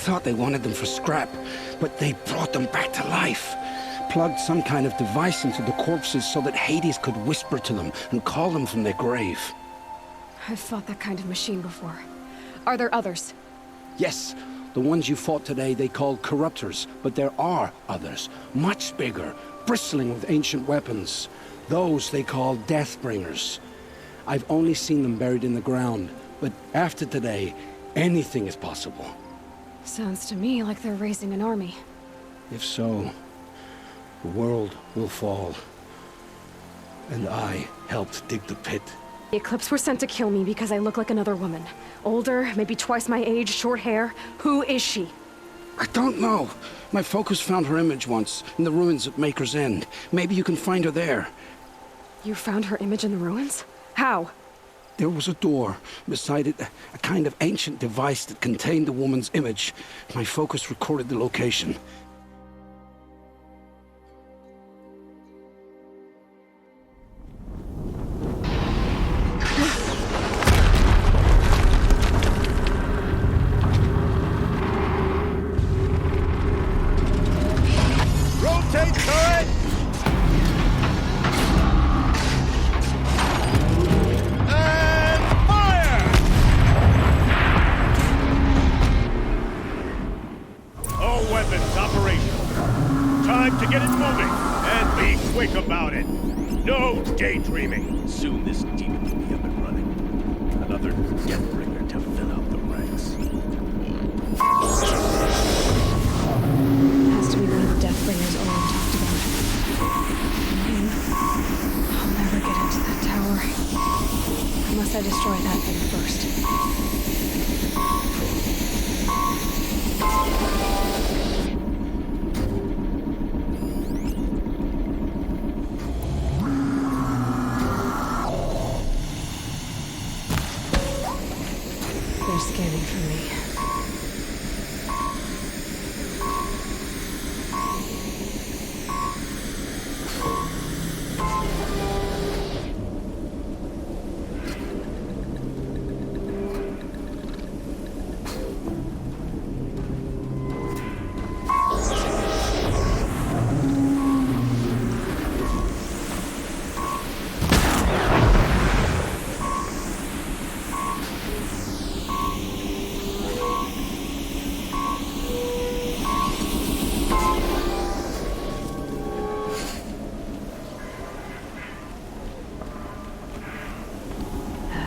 thought they wanted them for scrap, but they brought them back to life. Plugged some kind of device into the corpses so that Hades could whisper to them and call them from their grave. I've fought that kind of machine before. Are there others? Yes, the ones you fought today they called corruptors, but there are others, much bigger, bristling with ancient weapons. Those they call Deathbringers. I've only seen them buried in the ground, but after today, anything is possible. Sounds to me like they're raising an army. If so, the world will fall. And I helped dig the pit. The Eclipse were sent to kill me because I look like another woman. Older, maybe twice my age, short hair. Who is she? I don't know. My focus found her image once, in the ruins at Maker's End. Maybe you can find her there. You found her image in the ruins? How? There was a door. Beside it, a kind of ancient device that contained the woman's image. My focus recorded the location. Rotate turret! And fire! All weapons operational. Time to get it moving, and be quick about it. No daydreaming. Soon this demon will be up and running. Another Deathbringer to fill out the ranks. Has to be one of the Deathbringers Olin talked about. I'll never get into that tower. Unless I destroy that thing first. They're scanning for me.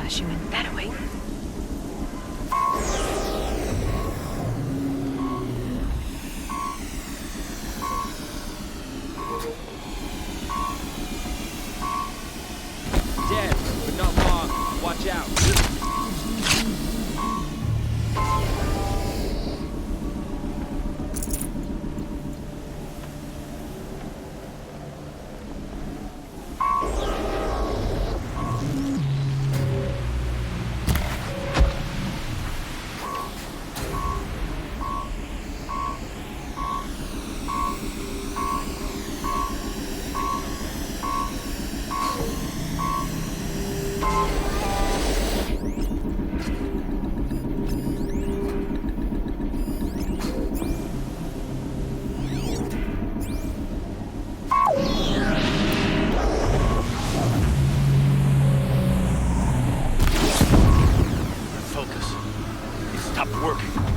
She went that way. Dead, but not long. Watch out.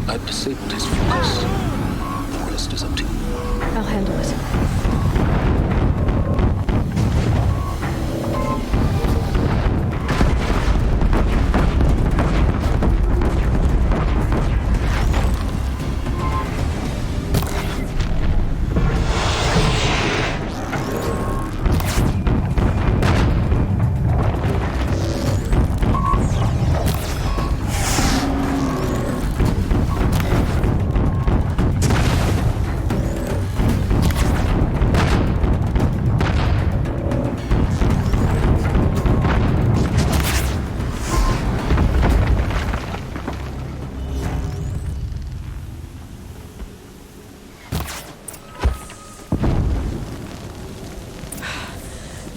I've disabled his focus. The rest is up to you. I'll handle it.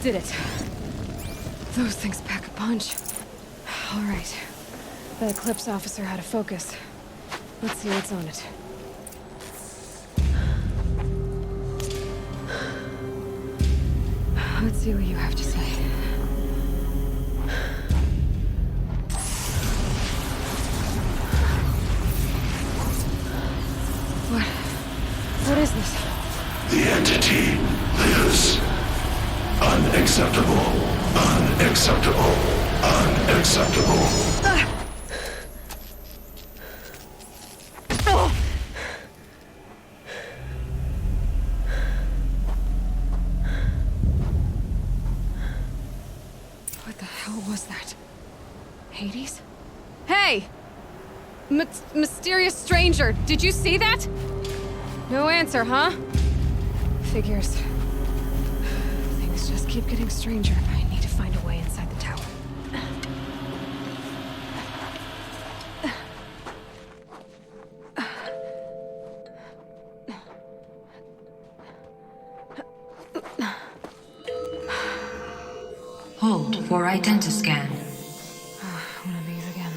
Did it. Those things pack a punch. All right. The Eclipse officer had a focus. Let's see what's on it. Let's see what you have to say. What is this? The entity lives. Unacceptable. Unacceptable. Unacceptable. What the hell was that? Hades? Hey! Mysterious stranger, did you see that? No answer, huh? Figures. Things just keep getting stranger. I need to find a way inside the tower. Hold for identiscan. One of these again.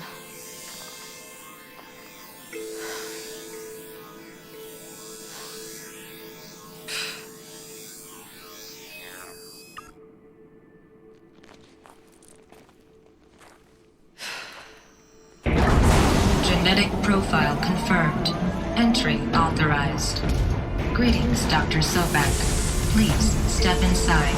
Genetic profile confirmed. Entry authorized. Greetings, Dr. Sobek. Please step inside.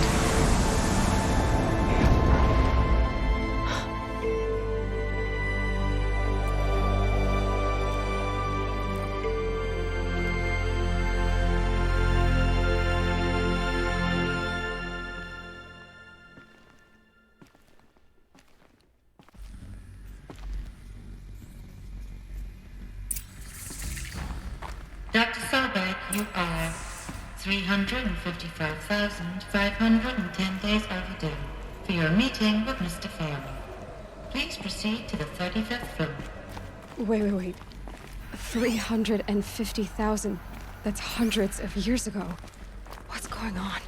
Dr. Sobek, you are 355,510 days overdue for your meeting with Mr. Farrell. Please proceed to the 35th floor. Wait. 350,000. That's hundreds of years ago. What's going on?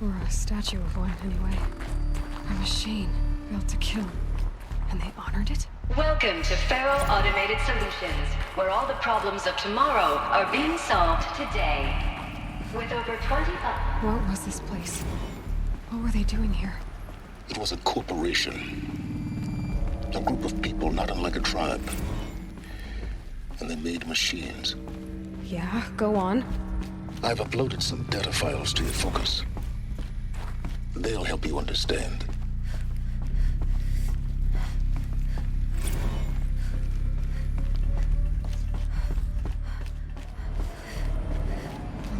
Or a statue of one, anyway. A machine built to kill. And they honored it? Welcome to Faro Automated Solutions, where all the problems of tomorrow are being solved today. With over 20... What was this place? What were they doing here? It was a corporation. A group of people not unlike a tribe. And they made machines. Yeah, go on. I've uploaded some data files to your focus. They'll help you understand.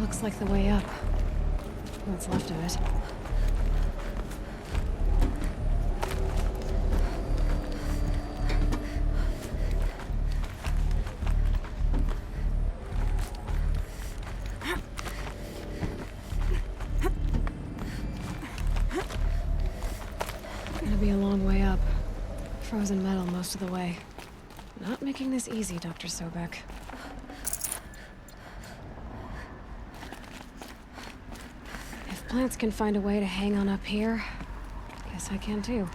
Looks like the way up. What's left of it. Gonna be a long way up. Frozen metal most of the way. Not making this easy, Dr. Sobek. If plants can find a way to hang on up here, guess I can too.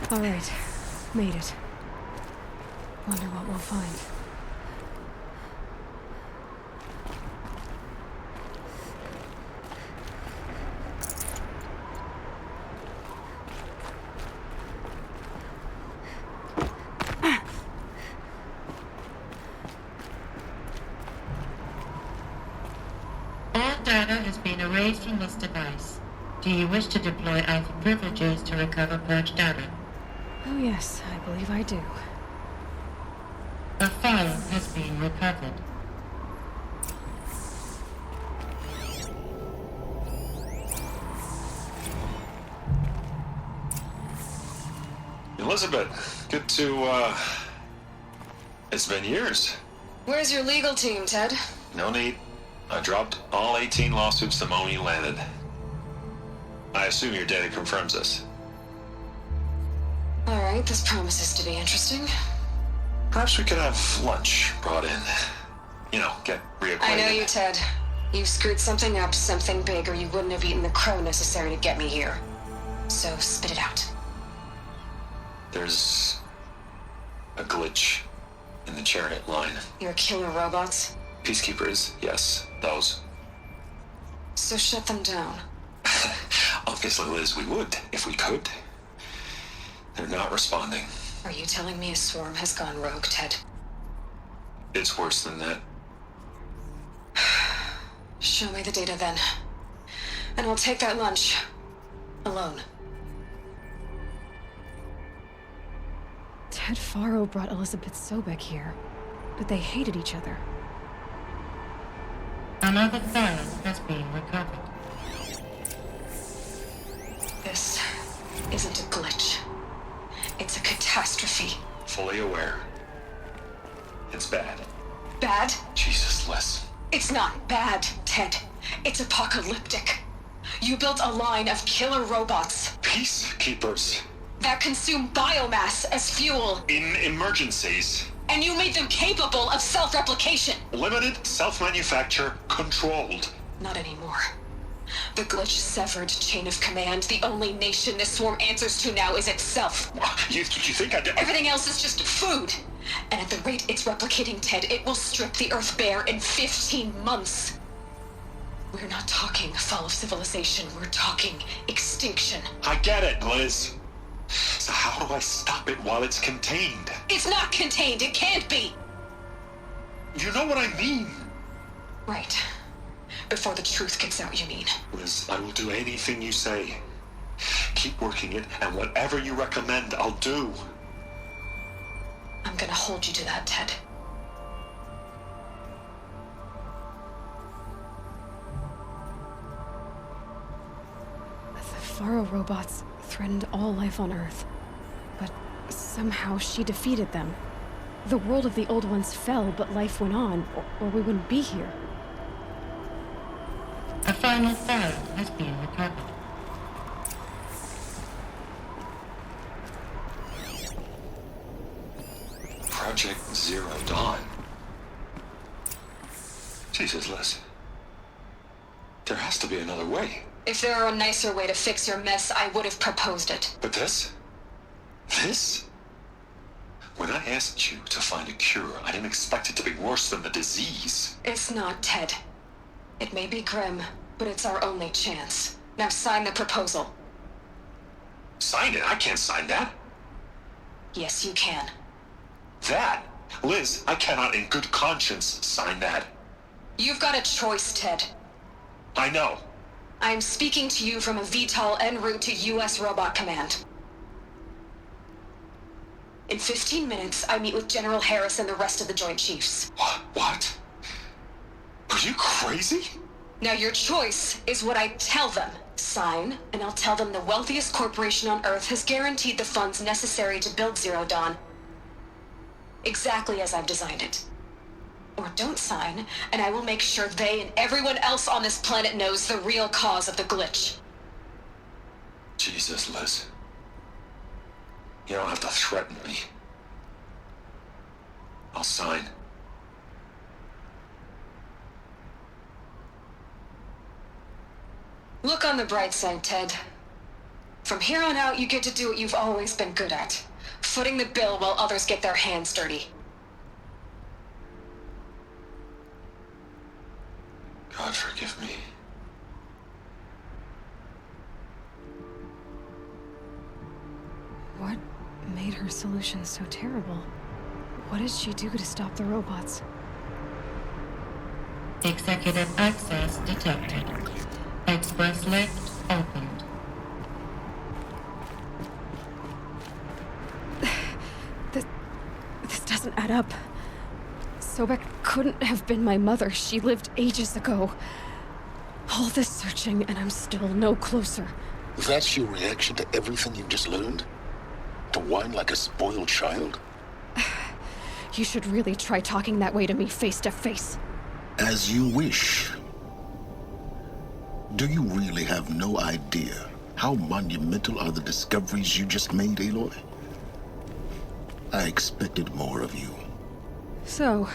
All right, made it. Wonder what we'll find. All data has been erased from this device. Do you wish to deploy alpha privileges to recover purged data? Oh yes, I believe I do. A file has been recovered. Elizabeth, good to, it's been years. Where's your legal team, Ted? No need. I dropped all 18 lawsuits the moment you landed. I assume your data confirms this. All right, this promises to be interesting. Perhaps we could have lunch brought in. You know, get reacquainted. I know you, Ted. You screwed something up, something big, or you wouldn't have eaten the crow necessary to get me here. So spit it out. There's a glitch in the chariot line. Your killer robots? Peacekeepers, yes, those. So shut them down. Obviously, Liz, we would, if we could. They're not responding. Are you telling me a swarm has gone rogue, Ted? It's worse than that. Show me the data then. And I'll take that lunch. Alone. Ted Faro brought Elizabeth Sobek here, but they hated each other. Another file has been recovered. This isn't a glitch. It's a catastrophe. Fully aware. It's bad. Bad? Jesus, Liz. It's not bad, Ted. It's apocalyptic. You built a line of killer robots Peacekeepers. that consume biomass as fuel, In emergencies. and you made them capable of self-replication. Limited, self-manufacture, controlled. Not anymore. The glitch severed chain of command. The only nation this swarm answers to now is itself. You think I did? Everything else is just food. And at the rate it's replicating, Ted, it will strip the Earth bare in 15 months. We're not talking fall of civilization. We're talking extinction. I get it, Liz. So how do I stop it while it's contained? It's not contained. It can't be. You know what I mean. Right. Before the truth gets out, you mean? Liz, I will do anything you say. Keep working it, and whatever you recommend, I'll do. I'm gonna hold you to that, Ted. The Faro robots threatened all life on Earth, but somehow she defeated them. The world of the old ones fell, but life went on, or we wouldn't be here. A final file has been recovered. Project Zero Dawn. Jesus, Liz. There has to be another way. If there were a nicer way to fix your mess, I would have proposed it. But this? This? When I asked you to find a cure, I didn't expect it to be worse than the disease. It's not, Ted. It may be grim, but it's our only chance. Now sign the proposal. Sign it? I can't sign that. Yes, you can. That? Liz, I cannot in good conscience sign that. You've got a choice, Ted. I know. I'm speaking to you from a VTOL en route to U.S. Robot Command. In 15 minutes, I meet with General Harris and the rest of the Joint Chiefs. What? Are you crazy? Now your choice is what I tell them. Sign, and I'll tell them the wealthiest corporation on Earth has guaranteed the funds necessary to build Zero Dawn. Exactly as I've designed it. Or don't sign, and I will make sure they and everyone else on this planet knows the real cause of the glitch. Jesus, Liz. You don't have to threaten me. I'll sign. Look on the bright side, Ted. From here on out, you get to do what you've always been good at. Footing the bill while others get their hands dirty. God forgive me. What made her solution so terrible? What did she do to stop the robots? Executive access detected. Express lift opened. This doesn't add up. Sobek couldn't have been my mother. She lived ages ago. All this searching, and I'm still no closer. That's your reaction to everything you've just learned? To whine like a spoiled child? You should really try talking that way to me face to face. As you wish. Do you really have no idea how monumental are the discoveries you just made, Aloy? I expected more of you. So,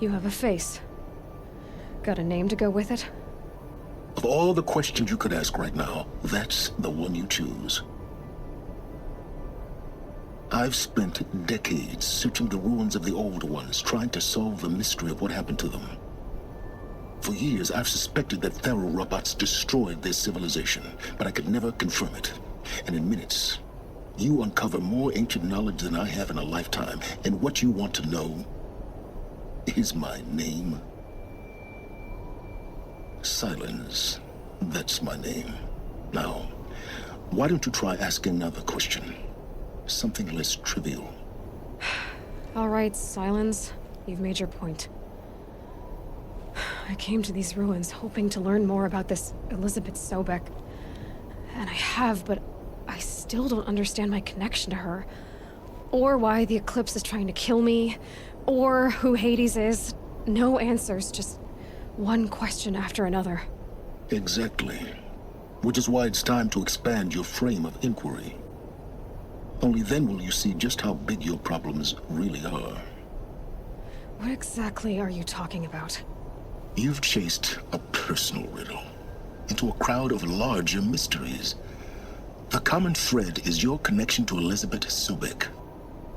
you have a face. Got a name to go with it? Of all the questions you could ask right now, that's the one you choose. I've spent decades searching the ruins of the old ones, trying to solve the mystery of what happened to them. For years, I've suspected that Faro robots destroyed their civilization, but I could never confirm it. And in minutes, you uncover more ancient knowledge than I have in a lifetime, and what you want to know is my name. Silence. That's my name. Now, why don't you try asking another question? Something less trivial. All right, Silence. You've made your point. I came to these ruins hoping to learn more about this Elizabeth Sobek. And I have, but I still don't understand my connection to her. Or why the Eclipse is trying to kill me. Or who Hades is. No answers, just one question after another. Exactly. Which is why it's time to expand your frame of inquiry. Only then will you see just how big your problems really are. What exactly are you talking about? You've chased a personal riddle into a crowd of larger mysteries. The common thread is your connection to Elizabeth Sobek.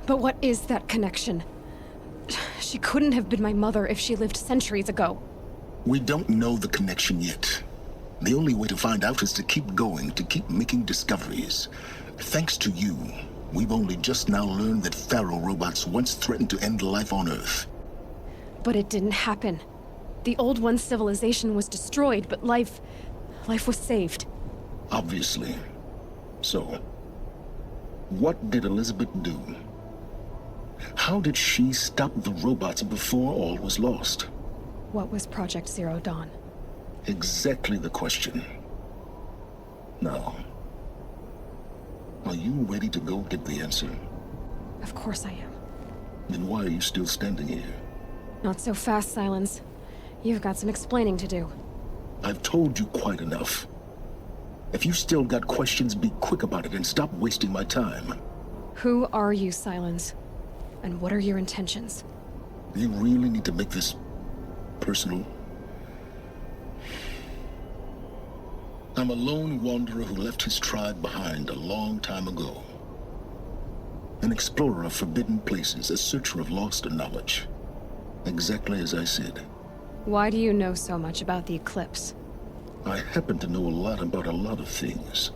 But what is that connection? She couldn't have been my mother if she lived centuries ago. We don't know the connection yet. The only way to find out is to keep going, to keep making discoveries. Thanks to you, we've only just now learned that Faro robots once threatened to end life on Earth. But it didn't happen. The Old One's civilization was destroyed, but life was saved. Obviously. So, what did Elizabeth do? How did she stop the robots before all was lost? What was Project Zero Dawn? Exactly the question. Now, are you ready to go get the answer? Of course I am. Then why are you still standing here? Not so fast, Silence. You've got some explaining to do. I've told you quite enough. If you've still got questions, be quick about it and stop wasting my time. Who are you, Silence? And what are your intentions? You really need to make this personal? I'm a lone wanderer who left his tribe behind a long time ago. An explorer of forbidden places, a searcher of lost knowledge. Exactly as I said. Why do you know so much about the Eclipse? I happen to know a lot about a lot of things.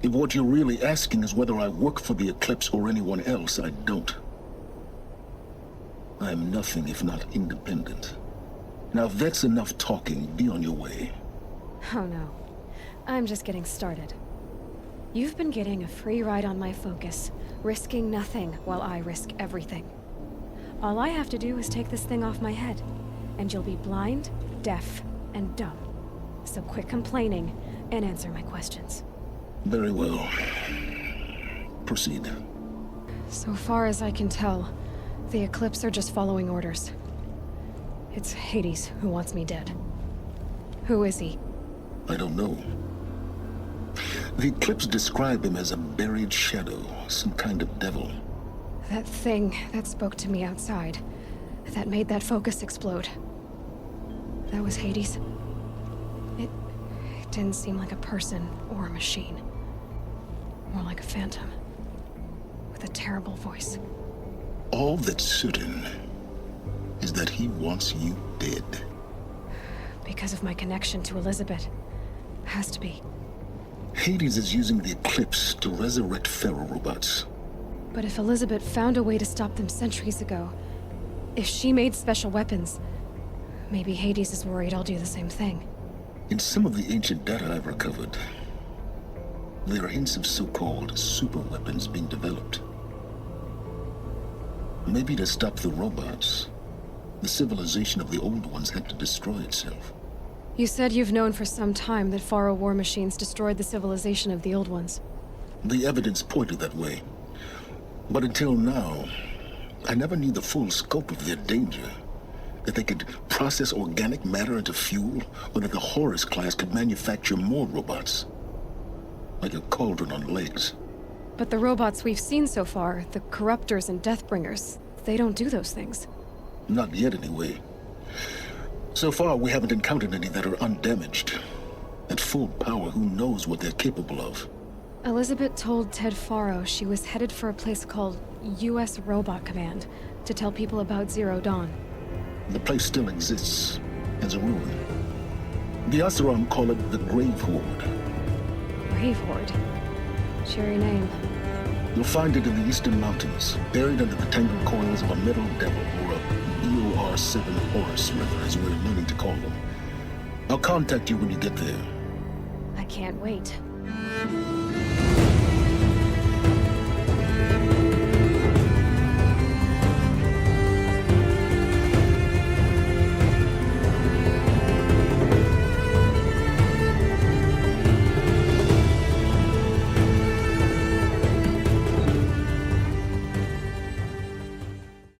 If what you're really asking is whether I work for the Eclipse or anyone else, I don't. I am nothing if not independent. Now if that's enough talking, be on your way. Oh no. I'm just getting started. You've been getting a free ride on my focus, risking nothing while I risk everything. All I have to do is take this thing off my head, and you'll be blind, deaf, and dumb. So quit complaining and answer my questions. Very well. Proceed. So far as I can tell, the Eclipse are just following orders. It's Hades who wants me dead. Who is he? I don't know. The Eclipse describe him as a buried shadow, some kind of devil. That thing that spoke to me outside, that made that focus explode. That was Hades. It didn't seem like a person or a machine. More like a phantom. With a terrible voice. All that's certain is that he wants you dead. Because of my connection to Elizabeth. Has to be. Hades is using the Eclipse to resurrect Faro robots. But if Elizabeth found a way to stop them centuries ago, if she made special weapons, maybe Hades is worried I'll do the same thing. In some of the ancient data I've recovered, there are hints of so-called super weapons being developed. Maybe to stop the robots, the civilization of the old ones had to destroy itself. You said you've known for some time that Faro war machines destroyed the civilization of the old ones. The evidence pointed that way. But until now, I never knew the full scope of their danger. That they could process organic matter into fuel, or that the Horus class could manufacture more robots. Like a cauldron on legs. But the robots we've seen so far, the Corruptors and Deathbringers, they don't do those things. Not yet, anyway. So far, we haven't encountered any that are undamaged. At full power, who knows what they're capable of? Elizabeth told Ted Faro she was headed for a place called U.S. Robot Command to tell people about Zero Dawn. The place still exists, as a ruin. The Asaram call it the Grave Horde. Grave Horde? Cheery name. You'll find it in the Eastern Mountains, buried under the tangled coils of a Metal Devil, or a BOR-7 Horus River, as we're learning to call them. I'll contact you when you get there. I can't wait.